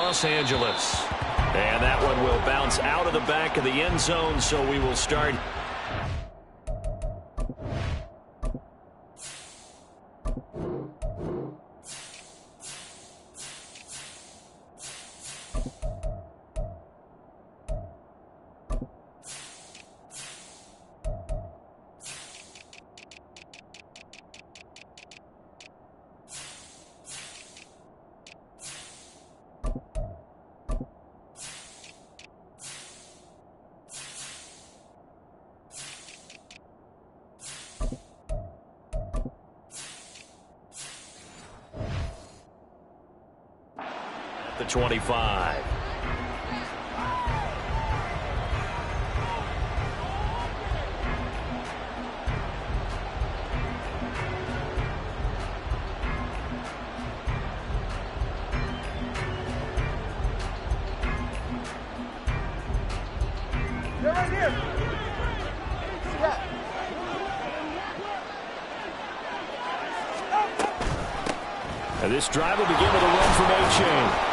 Los Angeles. And that one will bounce out of the back of the end zone, so we will start. The 25. They're right here. Yeah. And this drive will begin with a run from A-Chain.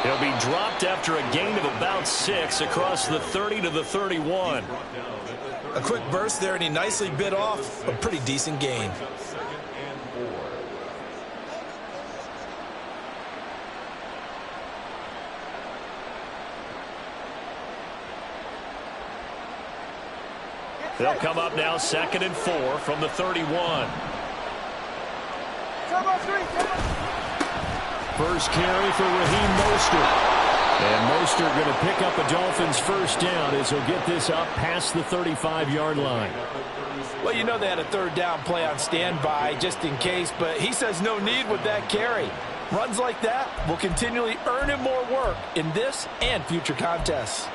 He'll be dropped after a gain of about 6 across the 30 to the 31. A quick burst there, and he nicely bit off a pretty decent gain. They'll come up now 2nd and 4 from the 31. First carry for Raheem Mostert. And Mostert going to pick up a Dolphins first down as he'll get this up past the 35-yard line. Well, you know they had a third down play on standby just in case, but he says no need with that carry. Runs like that will continually earn him more work in this and future contests.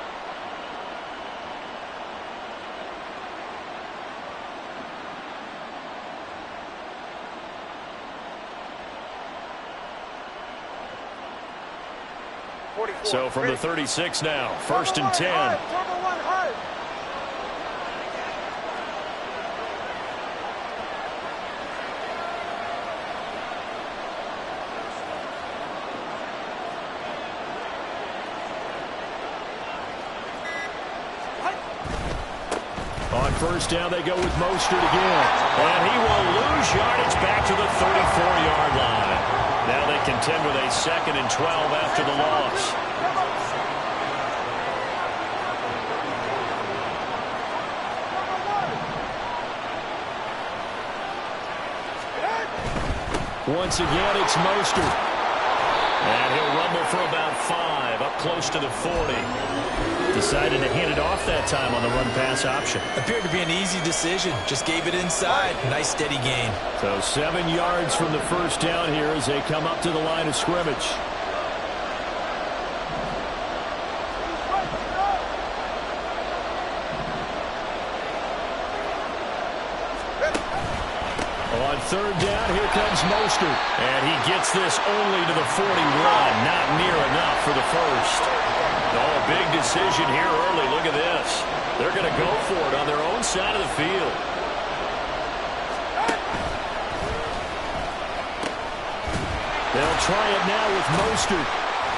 So from the 36 now, 1st and 10. On first down, they go with Mostert again. And he will lose yardage back to the 34-yard line. Now they contend with a 2nd and 12 after the loss. Once again, it's Mostert. And he'll rumble for about 5, up close to the 40. Decided to hand it off that time on the run-pass option. Appeared to be an easy decision. Just gave it inside. Nice steady gain. So 7 yards from the first down here as they come up to the line of scrimmage. On 3rd down, here comes Mostert. And he gets this only to the 41. Not near enough for the first. Oh, big decision here early. Look at this. They're going to go for it on their own side of the field. They'll try it now with Mostert.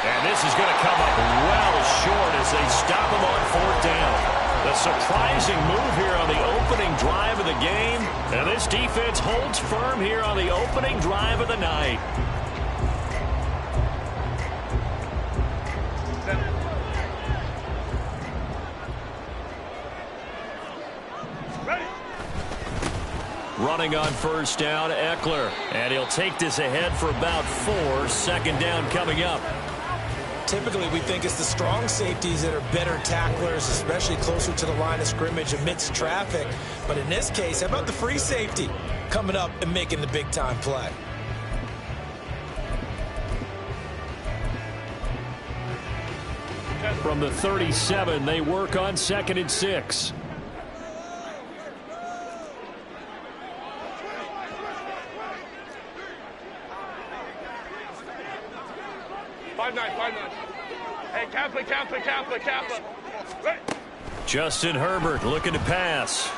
And this is going to come up well short as they stop him on 4th down. The surprising move here on the opening drive of the game. And this defense holds firm here on the opening drive of the night. Running on first down, Eckler. And he'll take this ahead for about 4. 2nd down coming up. Typically, we think it's the strong safeties that are better tacklers, especially closer to the line of scrimmage amidst traffic. But in this case, how about the free safety coming up and making the big-time play? From the 37, they work on 2nd and 6. Hey, Kappa. Justin Herbert looking to pass.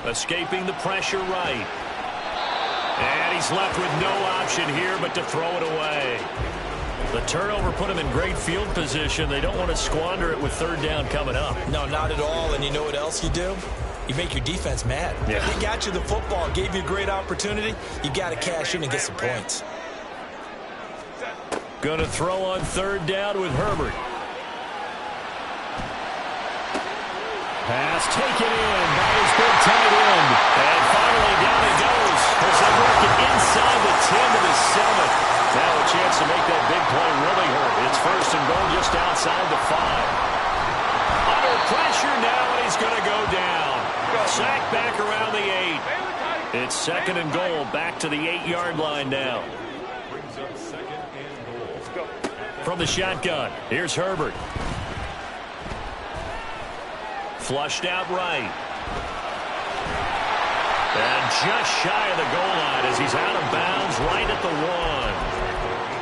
Escaping the pressure right. And he's left with no option here but to throw it away. The turnover put them in great field position. They don't want to squander it with third down coming up. No, not at all. And you know what else you do? You make your defense mad. Yeah. They got you the football, gave you a great opportunity. You got to cash in and get some points. Going to throw on third down with Herbert. Pass taken in by his big tight end. And finally down he goes as they work it inside the 10 to the 7. Now a chance to make that big play really hurt. It's first and goal just outside the 5. Under pressure now, and he's going to go down. Sack back around the 8. It's second and goal, back to the 8-yard line now. From the shotgun, here's Herbert. Flushed out right. And just shy of the goal line as he's out of bounds right at the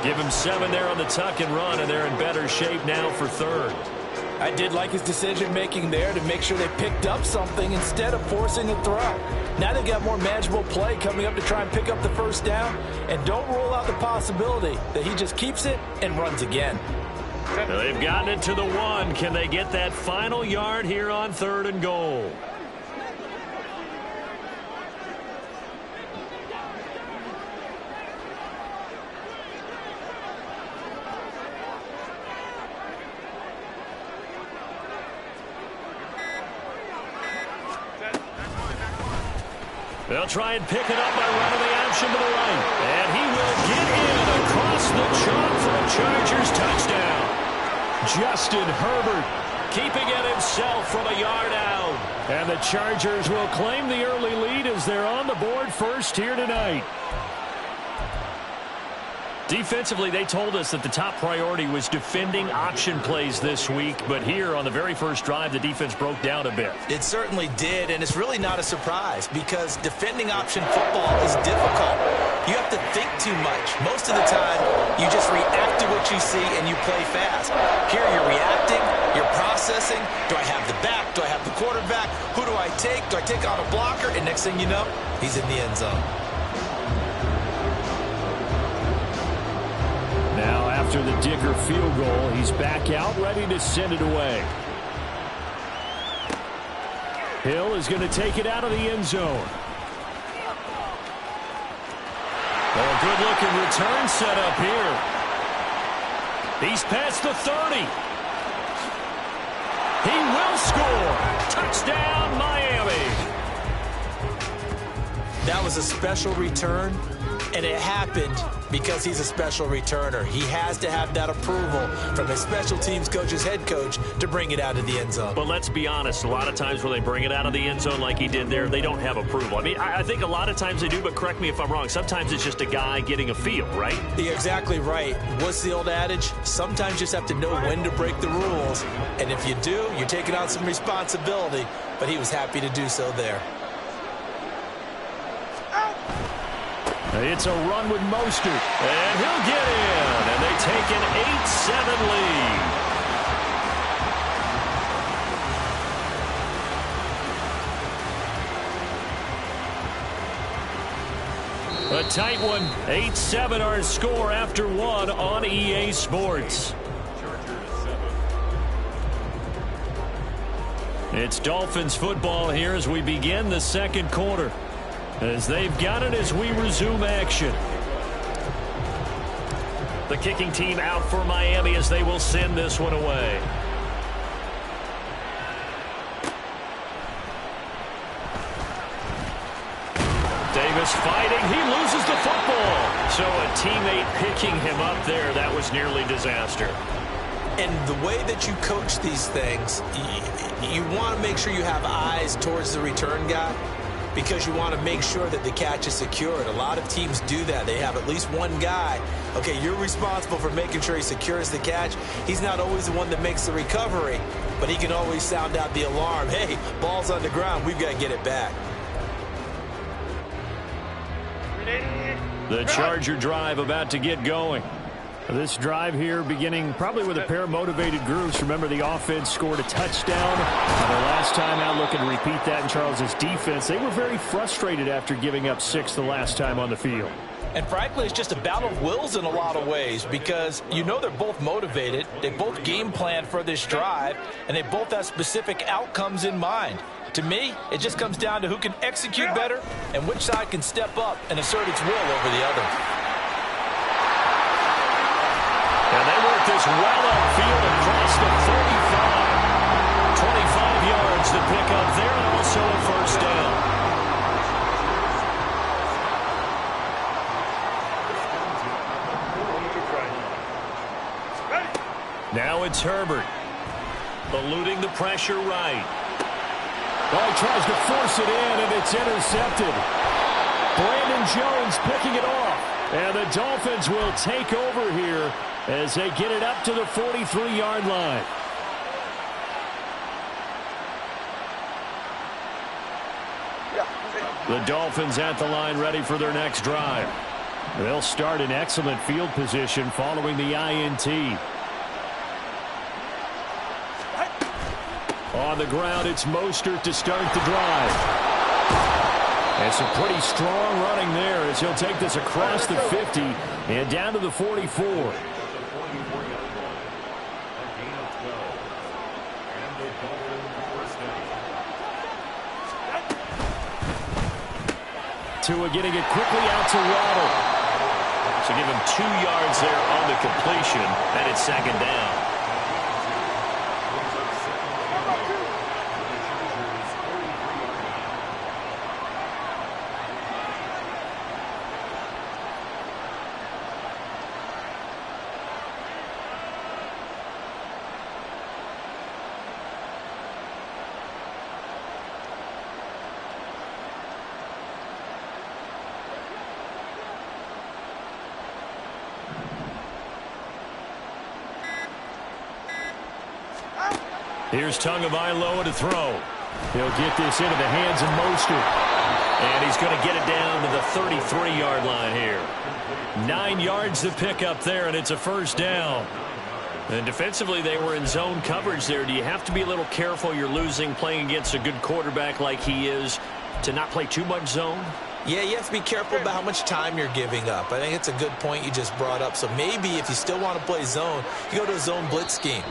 1. Give him 7 there on the tuck and run, and they're in better shape now for third. I did like his decision-making there to make sure they picked up something instead of forcing a throw. Now they've got more manageable play coming up to try and pick up the first down. And don't rule out the possibility that he just keeps it and runs again. They've gotten it to the 1. Can they get that final yard here on third and goal? They'll try and pick it up by running the option to the right. And he will get in across the chalk for a Chargers touchdown. Justin Herbert keeping it himself from a yard out. And the Chargers will claim the early lead as they're on the board first here tonight. Defensively, they told us that the top priority was defending option plays this week. But here on the very first drive, the defense broke down a bit. It certainly did, and it's really not a surprise because defending option football is difficult. You have to think too much. Most of the time, you just react to what you see and you play fast. Here you're reacting, you're processing. Do I have the back? Do I have the quarterback? Who do I take? Do I take on a blocker? And next thing you know, he's in the end zone. Now, after the Dicker field goal, he's back out, ready to send it away. Hill is going to take it out of the end zone. Oh, a good-looking return set up here. He's past the 30. He will score. Touchdown, Miami. That was a special return, and it happened because he's a special returner. He has to have that approval from his special teams coach's head coach to bring it out of the end zone. But let's be honest, a lot of times when they bring it out of the end zone like he did there, they don't have approval. I mean, I think a lot of times they do, but correct me if I'm wrong. Sometimes it's just a guy getting a feel, right? You're exactly right. What's the old adage? Sometimes you just have to know when to break the rules. And if you do, you're taking on some responsibility. But he was happy to do so there. It's a run with Mostert, and he'll get in, and they take an 8-7 lead. A tight one, 8-7 our score after one on EA Sports. It's Dolphins football here as we begin the second quarter. As they've got it as we resume action. The kicking team out for Miami as they will send this one away. Davis fighting. He loses the football. So a teammate picking him up there. That was nearly disaster. And the way that you coach these things, you want to make sure you have eyes towards the return guy, because you want to make sure that the catch is secured. A lot of teams do that. They have at least one guy. Okay, you're responsible for making sure he secures the catch. He's not always the one that makes the recovery, but he can always sound out the alarm. Hey, ball's on the ground. We've got to get it back. The Charger drive about to get going. This drive here beginning probably with a pair of motivated groups. Remember, the offense scored a touchdown on their last time out. Looking to repeat that in Charles's defense. They were very frustrated after giving up 6 the last time on the field. And frankly, it's just a battle of wills in a lot of ways because you know they're both motivated, they both game plan for this drive, and they both have specific outcomes in mind. To me, it just comes down to who can execute better and which side can step up and assert its will over the other. And they work this well upfield across the 35. 25 yards to pick up there, and also a first down. Now it's Herbert. Eluding the pressure right. Oh, he tries to force it in, and it's intercepted. Brandon Jones picking it off. And the Dolphins will take over here as they get it up to the 43-yard line. The Dolphins at the line ready for their next drive. They'll start in excellent field position following the INT. On the ground, it's Mostert to start the drive. And some pretty strong running there as he'll take this across the 50 and down to the 44. Tua getting it quickly out to Waddle. So give him 2 yards there on the completion, and it's second down. Here's Tagovailoa to throw. He'll get this into the hands of Mostert. And he's going to get it down to the 33-yard line here. 9 yards to pick up there, and it's a first down. And defensively, they were in zone coverage there. Do you have to be a little careful? You're losing playing against a good quarterback like he is to not play too much zone? Yeah, you have to be careful about how much time you're giving up. I think it's a good point you just brought up. So maybe if you still want to play zone, you go to a zone blitz scheme.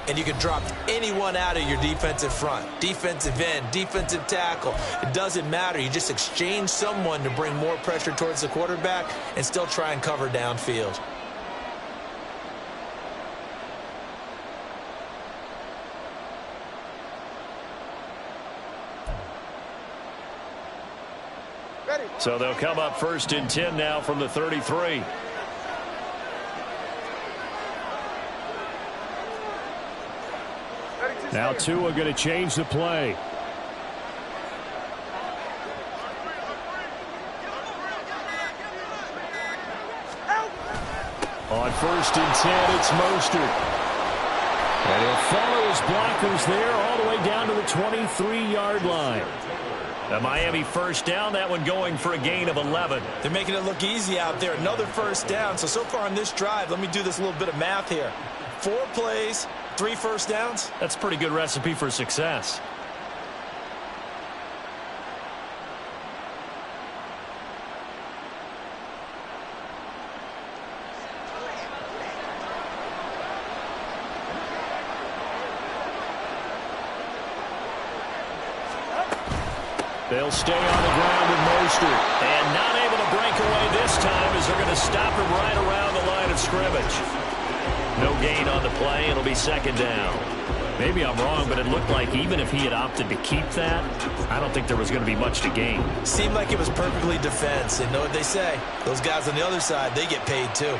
And you can drop anyone out of your defensive front. Defensive end, defensive tackle. It doesn't matter. You just exchange someone to bring more pressure towards the quarterback and still try and cover downfield. So they'll come up first and 10 now from the 33. Now Tua going to change the play. On first and 10, it's Mostert. And he'll follow his blockers there all the way down to the 23-yard line. The Miami first down, that one going for a gain of 11. They're making it look easy out there. Another first down. So far on this drive, let me do this little bit of math here. 4 plays, 3 first downs. That's a pretty good recipe for success. They'll stay on the ground with Mostert. And not able to break away this time as they're going to stop him right around the line of scrimmage. No gain on the play. It'll be second down. Maybe I'm wrong, but it looked like even if he had opted to keep that, I don't think there was going to be much to gain. Seemed like it was perfectly defense. And know what they say? Those guys on the other side, they get paid too.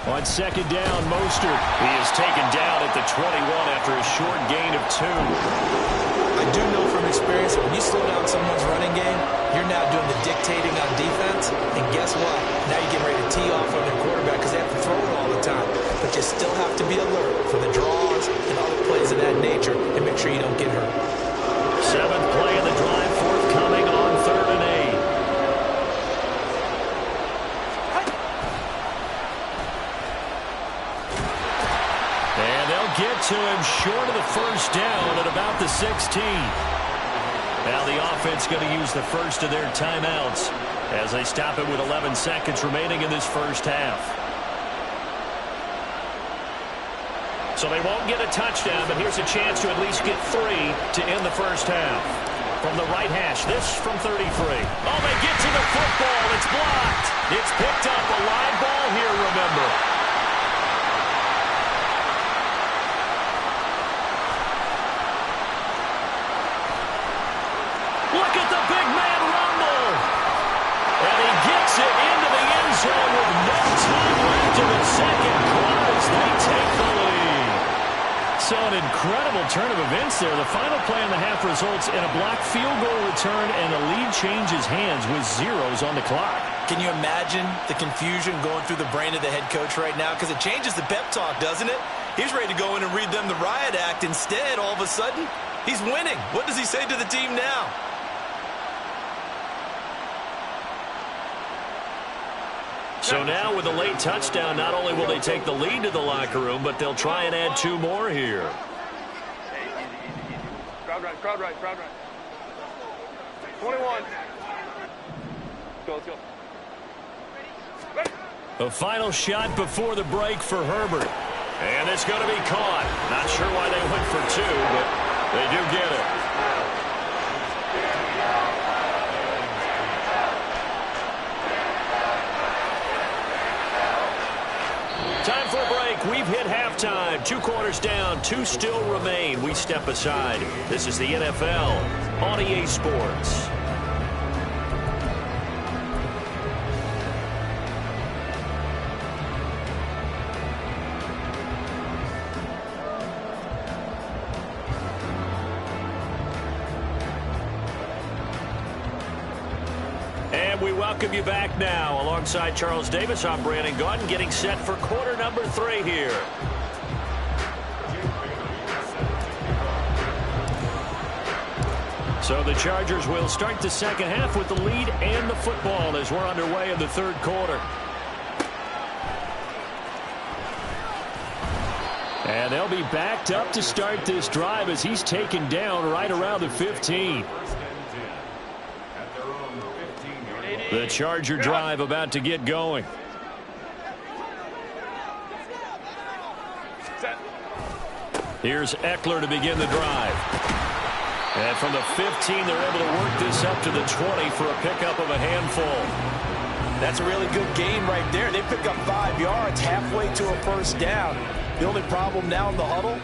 On second down, Mostert. He is taken down at the 21 after a short gain of 2. I do know from experience that when you slow down someone's running game, you're now doing the dictating on defense. And guess what? Now you're getting ready to tee off on their quarterback because they have to throw it all the time. But you still have to be alert for the draws and other plays of that nature and make sure you don't get hurt. 7th play of the drive, forthcoming on 3rd and 8. short of the first down at about the 16. Now the offense going to use the first of their timeouts as they stop it with 11 seconds remaining in this first half. So they won't get a touchdown, but here's a chance to at least get 3 to end the first half. From the right hash, this from 33. Oh, they get to the football. It's blocked. It's picked up. A live ball here, remember. Look at the big man rumble. And he gets it into the end zone with no time left in the second quarter as they take the lead. So an incredible turn of events there. The final play in the half results in a blocked field goal return, and the lead changes hands with zeros on the clock. Can you imagine the confusion going through the brain of the head coach right now? Because it changes the pep talk, doesn't it? He's ready to go in and read them the riot act. Instead, all of a sudden, he's winning. What does he say to the team now? So now with a late touchdown, not only will they take the lead to the locker room, but they'll try and add 2 more here. Hey, easy. Crowd right. 21. Let's go. Ready? A final shot before the break for Herbert. And it's going to be caught. Not sure why they went for 2, but they do get it. Time for a break. We've hit halftime. 2 quarters down. 2 still remain. We step aside. This is the NFL on EA Sports. And we welcome you back now. Alongside Charles Davis, I'm Brandon Gaudin, getting set for quarter number 3 here. So the Chargers will start the second half with the lead and the football as we're underway in the third quarter. And they'll be backed up to start this drive as he's taken down right around the 15. The Charger drive about to get going. Here's Eckler to begin the drive. And from the 15, they're able to work this up to the 20 for a pickup of a handful. That's a really good gain right there. They pick up 5 yards halfway to a first down. The only problem now in the huddle,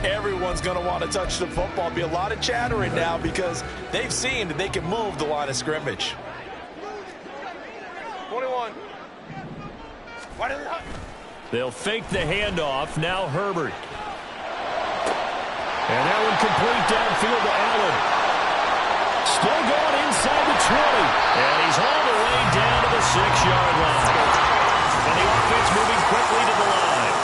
everyone's going to want to touch the football. Be a lot of chattering now because they've seen that they can move the line of scrimmage. 21. They'll fake the handoff. Now Herbert. And that one complete downfield to Allen. Still going inside the 20. And he's all the way down to the 6-yard line. And the offense moving quickly to the line.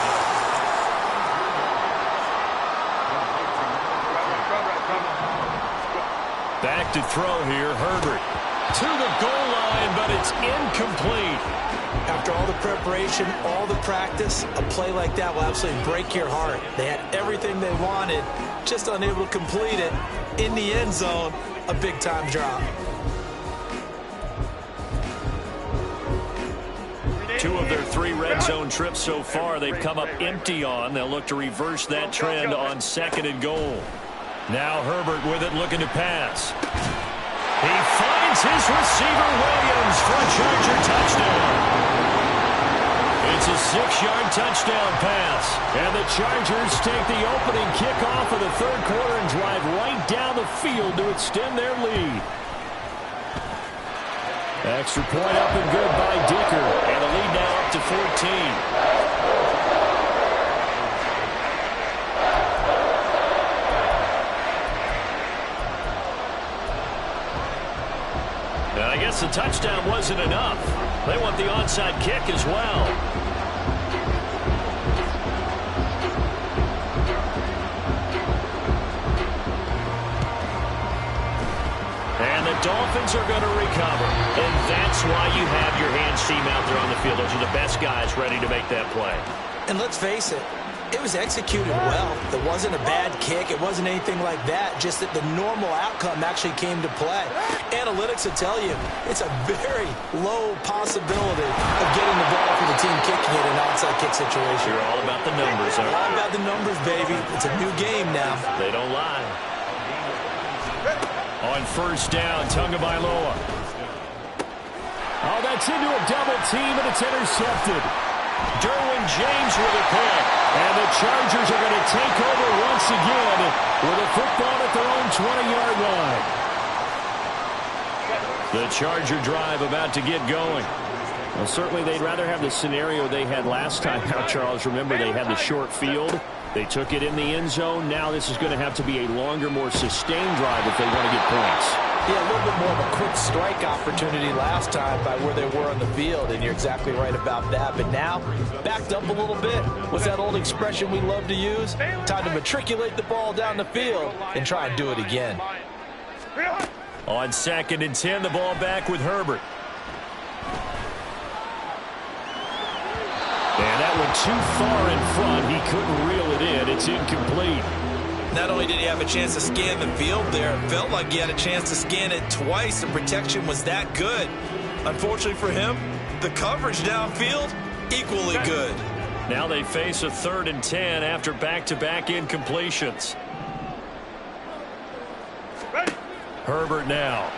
Back to throw here, Herbert. To the goal line, but it's incomplete. After all the preparation, all the practice, a play like that will absolutely break your heart. They had everything they wanted, just unable to complete it. In the end zone, a big-time drop. 2 of their 3 red zone trips so far, they've come up empty on. They'll look to reverse that trend on 2nd and goal. Now Herbert with it, looking to pass. He finds his receiver, Williams, for a Charger touchdown. It's a 6-yard touchdown pass. And the Chargers take the opening kickoff of the third quarter and drive right down the field to extend their lead. Extra point up and good by Dicker. And the lead now up to 14. And I guess the touchdown wasn't enough. They want the onside kick as well. And the Dolphins are going to recover. And that's why you have your hands team out there on the field. Those are the best guys ready to make that play. And let's face it, It was executed well. It wasn't a bad kick. It wasn't anything like that. Just that the normal outcome actually came to play. Analytics will tell you it's a very low possibility of getting the ball for the team kicking it in an onside kick situation. You're all about the numbers, aren't you? All about the numbers, baby. It's a new game now. They don't lie. On first down, Tagovailoa. Oh, that's into a double team, and it's intercepted. Derwin James with a pick. And the Chargers are going to take over once again with a football at their own 20-yard line. The Charger drive about to get going. Well, certainly they'd rather have the scenario they had last time out, Charles. Remember, they had the short field. They took it in the end zone. Now this is going to have to be a longer, more sustained drive if they want to get points. Yeah, a little bit more of a quick strike opportunity last time by where they were on the field, and you're exactly right about that. But now, backed up a little bit. What's that old expression we love to use? Time to matriculate the ball down the field and try and do it again. On 2nd and 10, the ball back with Herbert. And that went too far in front. He couldn't reel it in. It's incomplete. Not only did he have a chance to scan the field there, it felt like he had a chance to scan it twice. The protection was that good. Unfortunately for him, the coverage downfield, equally good. Now they face a 3rd and 10 after back-to-back incompletions. Herbert now.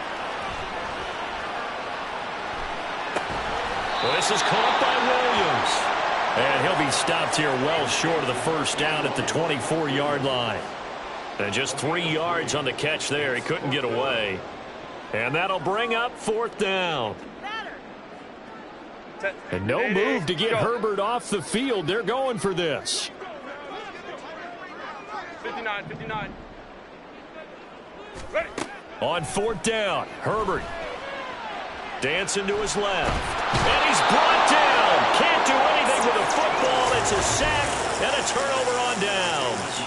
Well, this is caught by Williams. And he'll be stopped here well short of the first down at the 24-yard line. And just 3 yards on the catch there. He couldn't get away. And that'll bring up 4th down. And no move to get Herbert off the field. They're going for this. 59. Ready. On 4th down, Herbert dancing to his left. And he's brought down. Can't do anything with a football. It's a sack and a turnover on downs.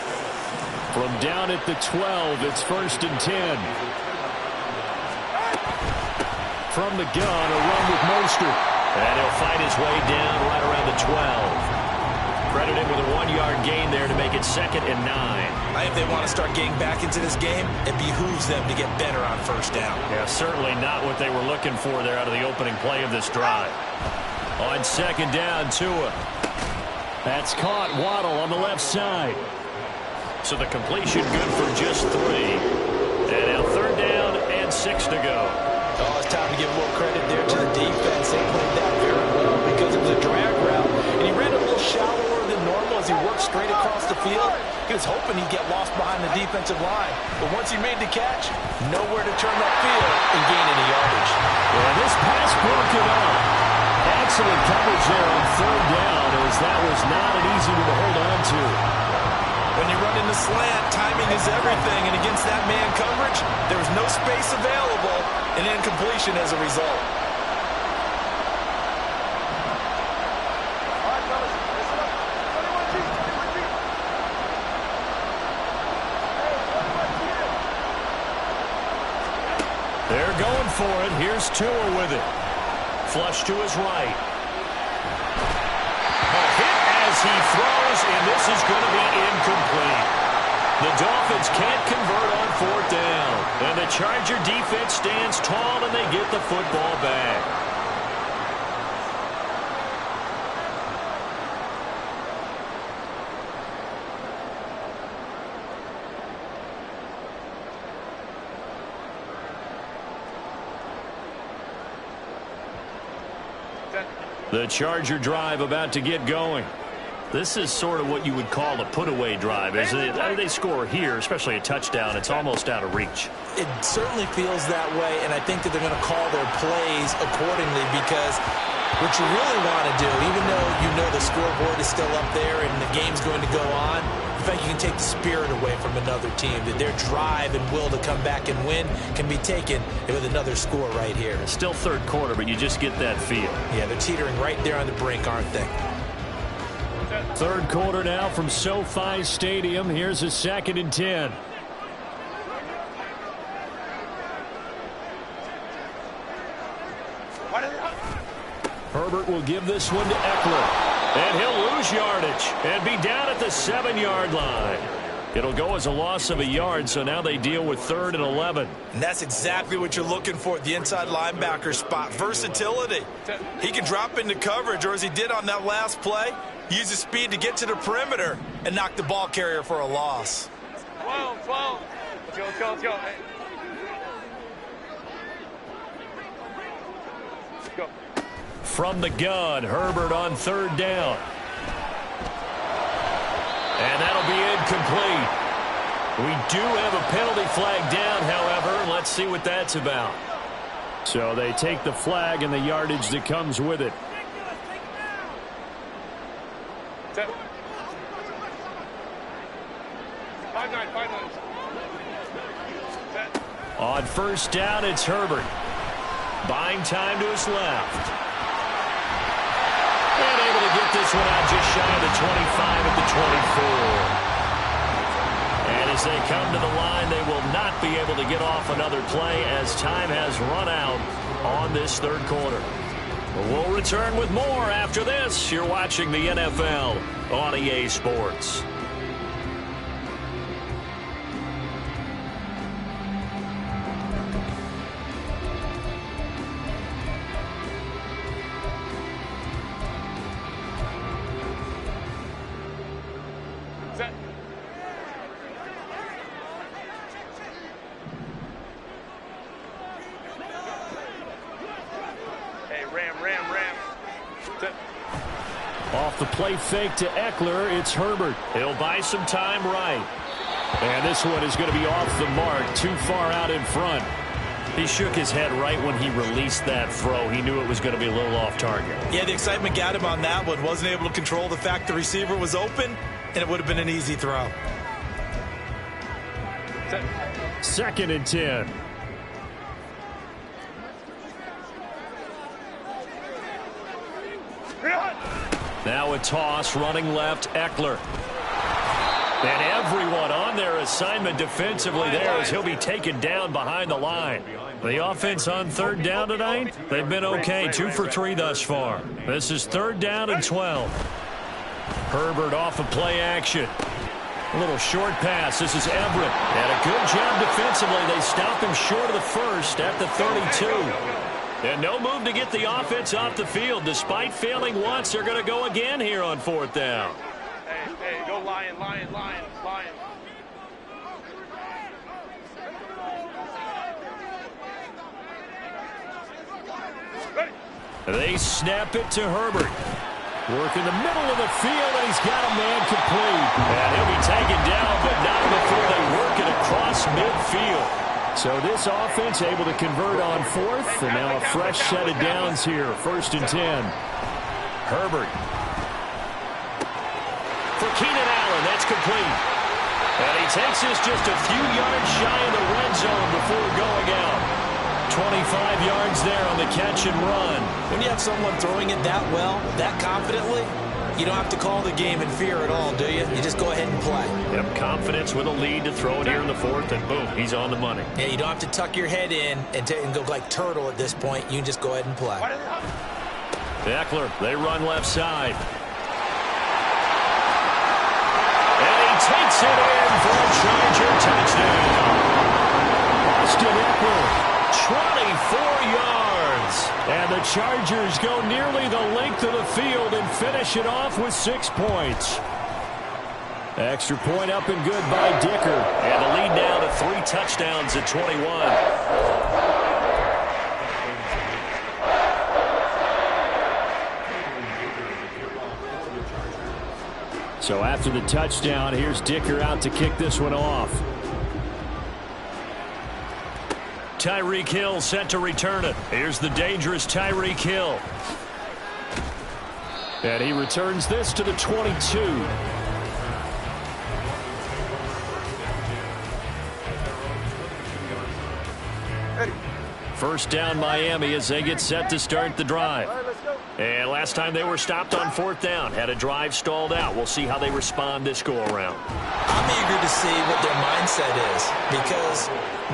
From down at the 12, it's 1st and 10. From the gun, a run with Mostert. And he'll fight his way down right around the 12. Credit him with a 1-yard gain there to make it 2nd and 9. If they want to start getting back into this game, it behooves them to get better on first down. Yeah, certainly not what they were looking for there out of the opening play of this drive. On 2nd down, Tua. That's caught. Waddle on the left side. So the completion good for just 3. And now 3rd down and 6 to go. Oh, it's time to give a little credit there to the defense. They played that very well because it was a drag route. And he ran a little shallower than normal as he worked straight across the field. He was hoping he'd get lost behind the defensive line. But once he made the catch, nowhere to turn that field and gain any yardage. Well, this pass broke it up. Excellent coverage there on 3rd down, as that was not an easy one to hold on to. When you run in the slant, timing is everything. And against that man coverage, there was no space available, and incompletion as a result. They're going for it. Here's Tua with it. Flush to his right. A hit as he throws, and this is going to be incomplete. The Dolphins can't convert on 4th down. And the Charger defense stands tall, and they get the football back. The Charger drive about to get going. This is sort of what you would call a put-away drive. As they score here, especially a touchdown, it's almost out of reach. It certainly feels that way, and I think that they're going to call their plays accordingly because what you really want to do, even though you know the scoreboard is still up there and the game's going to go on, in fact, you can take the spirit away from another team. That their drive and will to come back and win can be taken with another score right here. It's still 3rd quarter, but you just get that feel. Yeah, they're teetering right there on the brink, aren't they? 3rd quarter now from SoFi Stadium. Here's a 2nd and 10. Herbert will give this one to Eckler. And he'll lose yardage and be down at the 7-yard line. It'll go as a loss of a yard, so now they deal with 3rd and 11. And that's exactly what you're looking for at the inside linebacker spot. Versatility. He can drop into coverage, or as he did on that last play, use his speed to get to the perimeter and knock the ball carrier for a loss. 12. Let's go. Hey. Go. From the gun, Herbert on 3rd down. And that'll be incomplete. We do have a penalty flag down, however. Let's see what that's about. So they take the flag and the yardage that comes with it. Set. 5-9. Set. On 1st down, it's Herbert. Buying time to his left. And able to get this one out just shy of the 25 at the 24. And as they come to the line, they will not be able to get off another play as time has run out on this 3rd quarter. We'll return with more after this. You're watching the NFL on EA Sports. Set. Hey, ram. Set. Off the play fake to Eckler, it's Herbert. He'll buy some time right. And this one is going to be off the mark, too far out in front. He shook his head right when he released that throw. He knew it was going to be a little off target. Yeah, the excitement got him on that one. Wasn't able to control the fact the receiver was open, and it would have been an easy throw. Set. 2nd and 10. Now a toss, running left, Eckler. And everyone on their assignment defensively there as he'll be taken down behind the line. The offense on 3rd down tonight, they've been okay, 2 for 3 thus far. This is 3rd down and 12. Herbert off of play action. A little short pass. This is Everett. And a good job defensively. They stop him short of the 1st at the 32. And no move to get the offense off the field. Despite failing once, they're going to go again here on 4th down. Hey, go Lion. Ready. They snap it to Herbert. Work in the middle of the field, and he's got a man complete. And he'll be taken down, but not before they work it across midfield. So this offense able to convert on 4th, and now a fresh set of downs here, 1st and 10. Herbert. For Keenan Allen, that's complete. And he takes this just a few yards shy of the red zone before going out. 25 yards there on the catch and run. When you have someone throwing it that well, that confidently, you don't have to call the game in fear at all, do you? You just go ahead and play. Yep, confidence with a lead to throw it here in the 4th, and boom, he's on the money. Yeah, you don't have to tuck your head in and go like turtle at this point. You can just go ahead and play. Eckler, they run left side. And he takes it in for a Charger touchdown. Austin Eckler, 24 yards. and the Chargers go nearly the length of the field and finish it off with 6 points. Extra point up and good by Dicker. And the lead now to 3 touchdowns at 21. So after the touchdown, here's Dicker out to kick this one off. Tyreek Hill set to return it. Here's the dangerous Tyreek Hill. And he returns this to the 22. First down Miami as they get set to start the drive. And last time they were stopped on 4th down, had a drive stalled out. We'll see how they respond this go around. I'm eager to see what their mindset is, because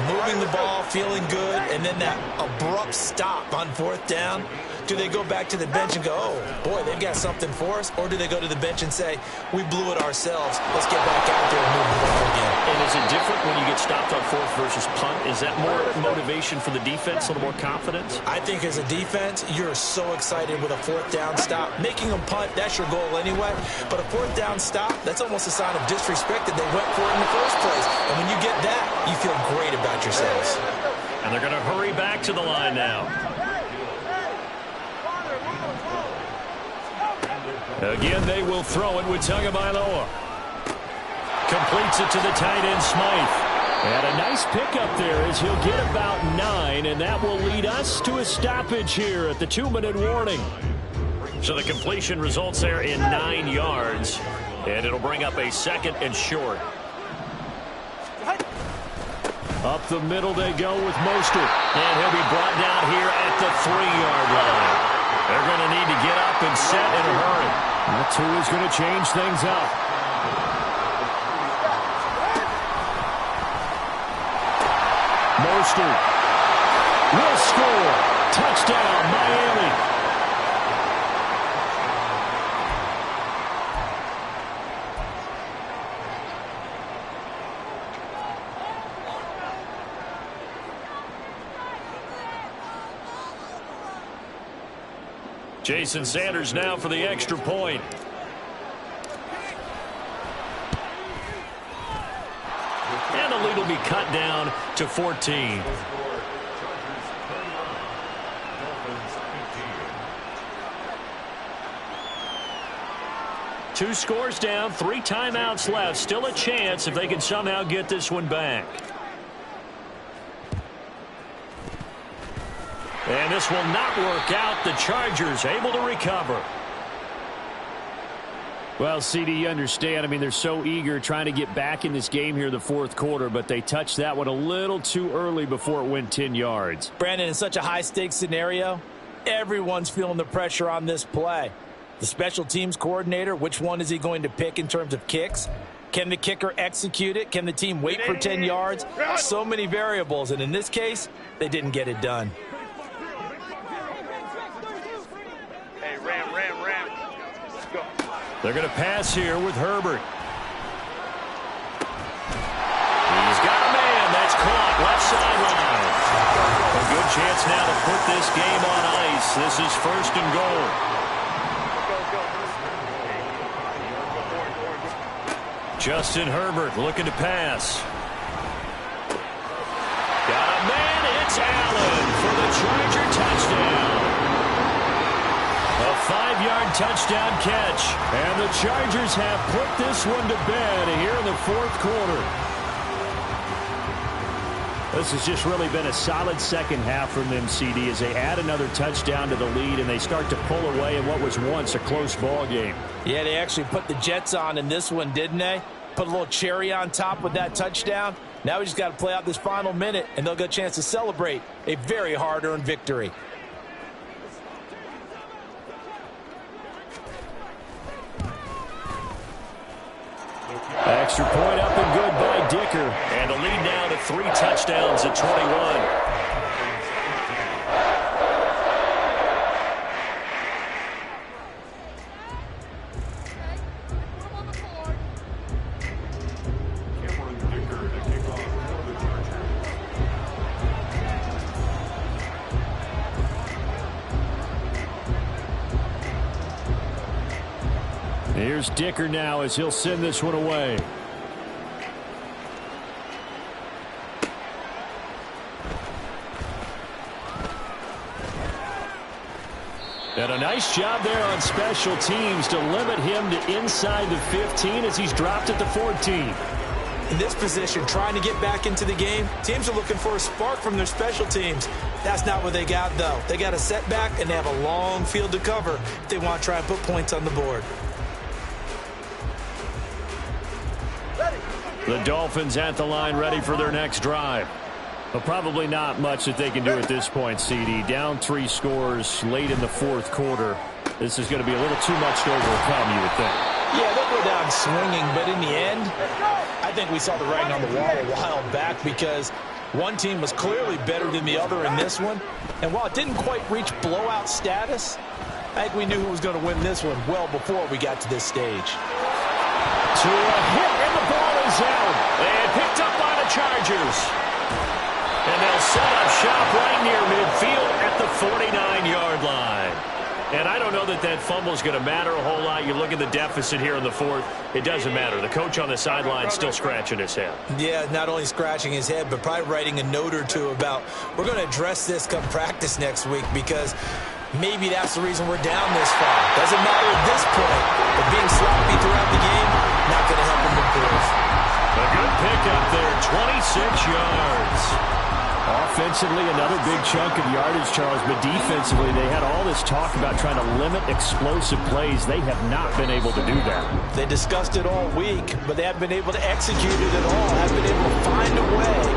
moving the ball, feeling good, and then that abrupt stop on 4th down, do they go back to the bench and go, oh, boy, they've got something for us? Or do they go to the bench and say, we blew it ourselves, let's get back out there and move the ball again? And is it different when you get stopped on 4th versus punt? Is that more motivation for the defense, a little more confidence? I think as a defense, you're so excited with a 4th down stop. Making them punt, that's your goal anyway. But a 4th down stop, that's almost a sign of disrespect that they went for it in the first place. And when you get that, you feel great about yourselves. And they're going to hurry back to the line now. Again, they will throw it with Tagovailoa. Completes it to the tight end, Smythe. And a nice pickup there as he'll get about 9, and that will lead us to a stoppage here at the 2-minute warning. So the completion results there in 9 yards, and it'll bring up a 2nd and short. Up the middle they go with Mostert. And he'll be brought down here at the 3-yard line. They're going to need to get up and set in a hurry. That too is going to change things up. Mostert will score. Touchdown, Miami. Jason Sanders now for the extra point. And the lead will be cut down to 14. Two scores down, 3 timeouts left. Still a chance if they can somehow get this one back. And this will not work out. The Chargers able to recover. Well, CD, you understand. I mean, they're so eager trying to get back in this game here in the 4th quarter, but they touched that one a little too early before it went 10 yards. Brandon, in such a high-stakes scenario, everyone's feeling the pressure on this play. The special teams coordinator, which one is he going to pick in terms of kicks? Can the kicker execute it? Can the team wait for 10 yards? So many variables, and in this case, they didn't get it done. They're going to pass here with Herbert. He's got a man. That's caught. Left sideline. A good chance now to put this game on ice. This is 1st and goal. Justin Herbert looking to pass. Got a man. It's Allen for the Charger touchdown. A 5-yard touchdown catch. And the Chargers have put this one to bed here in the 4th quarter. This has just really been a solid second half from them, CD, as they add another touchdown to the lead and they start to pull away in what was once a close ball game. Yeah, they actually put the Jets on in this one, didn't they? Put a little cherry on top with that touchdown. Now we just got to play out this final minute, and they'll get a chance to celebrate a very hard-earned victory. Extra point up and good by Dicker. And a lead now to 3 touchdowns at 21. Here's Dicker now as he'll send this one away. And a nice job there on special teams to limit him to inside the 15 as he's dropped at the 14. In this position, trying to get back into the game, teams are looking for a spark from their special teams. That's not what they got, though. They got a setback, and they have a long field to cover if they want to try and put points on the board. The Dolphins at the line ready for their next drive. Well, probably not much that they can do at this point, CD. Down 3 scores late in the 4th quarter. This is going to be a little too much to overcome, you would think. Yeah, they'll go down swinging, but in the end, think we saw the writing on the wall a while back because one team was clearly better than the other in this one. And while it didn't quite reach blowout status, I think we knew who was going to win this one well before we got to this stage. To a hit, and the ball is out. And picked up by the Chargers. And they'll set up shop right near midfield at the 49-yard line. And I don't know that that fumble is going to matter a whole lot. You look at the deficit here in the fourth. It doesn't matter. The coach on the sideline still scratching his head. Yeah, not only scratching his head, but probably writing a note or two about we're going to address this come practice next week because maybe that's the reason we're down this far. Doesn't matter at this point, but being sloppy throughout the game, not going to help him improve. A good pickup there, 26 yards. Offensively, another big chunk of yardage, Charles, but defensively, they had all this talk about trying to limit explosive plays. They have not been able to do that. They discussed it all week, but they haven't been able to execute it at all, haven't been able to find a way